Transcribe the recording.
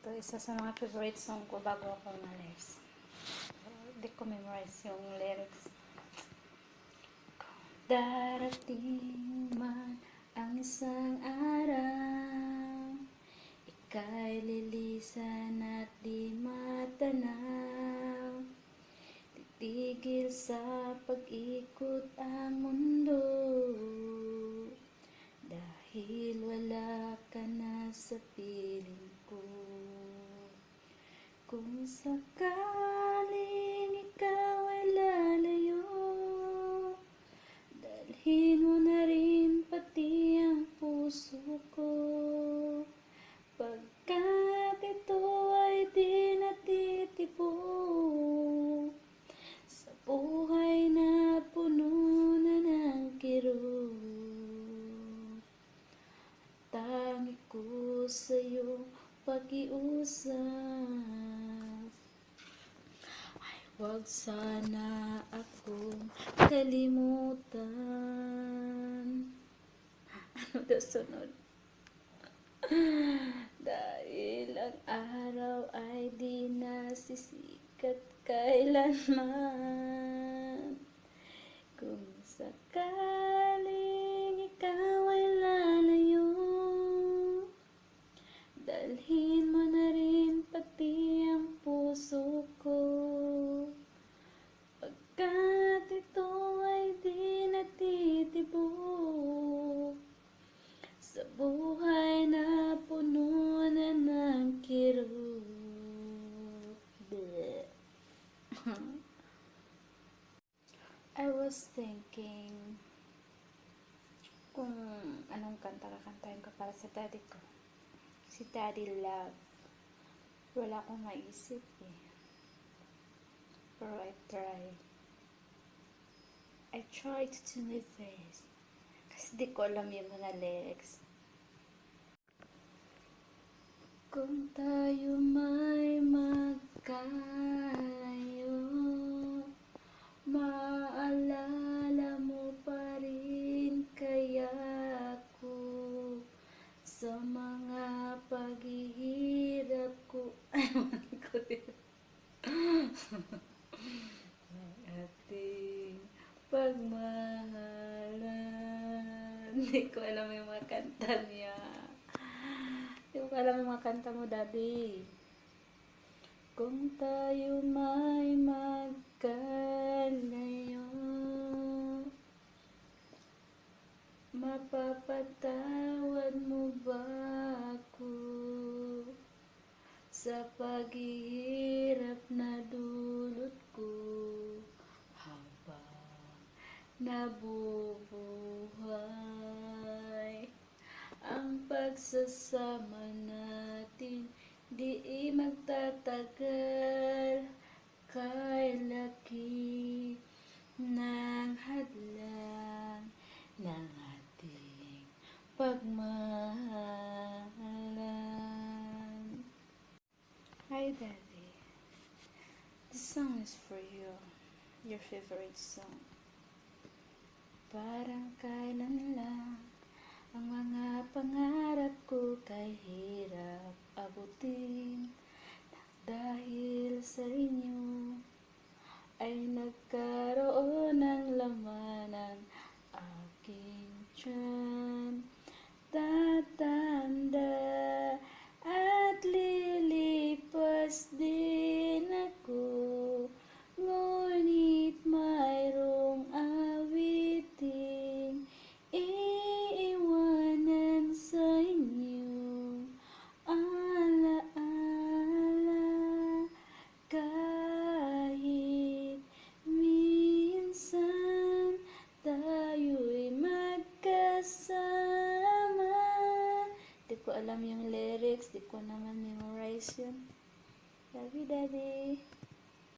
Ito, isa sa mga favorite song ko bago ako umalis. Hindi ko memorize yung lyrics. Darating man ang isang araw, ika'y lilisan at di matanaw. Titigil sa pag-ikot ang mundo, dahil wala ka na sa piling ko. Kung sakaling ikaw ay lalayo, dalhin mo na rin pati ang puso ko, pagkat ito ay di natitibok sa buhay na puno na ng kirot. Tangi ko sa'yo pag-iusap, ay huwag sana akong kalimutan. Ano daw sunod? Dahil ang araw ay di nasisikat kailanman. Kung sakaling ikaw ay lalayo, dalhin mo na rin pati ang puso ko, pagkat ito ay di natitibok sa buhay na puno na ng kirot. I was thinking kung anong kanta kakantahin ko para sa daddy ko. Si Daddy Love. Wala akong maisip eh. Pero I tried to my best. Kasi di ko alam yung mga lyrics. Kung tayo may magkalayo, maalala mo pa rin kaya ako sa mga paghihirap ko. Ayaw ko din. Ating pagmahalan. Hindi ko alam yung mga kanta niya. Hindi ko alam yung mga kanta mo, Daddy. Kung tayo may magkalayo, mapapatawad mo ba ako sa paghihirap na dulot ko habang nabubuhay? Ang pagsasama natin di magtatagal, kay laki ng hadlang ng ating pagmahalan. Hi Daddy, this song is for you, your favorite song. Parang kailan lang ang mga pangarap ko kay hirap abutin, dahil sa inyo ay nagkaroon ng laman ang aking tiyan. Tatanda at lilipas din ako, ngunit mayroong awiting iiwanan sa inyo, alaala, kahit minsan tayo'y magkasama. Di ko alam yung lyrics, di ko naman memorize yun. Love you, Daddy.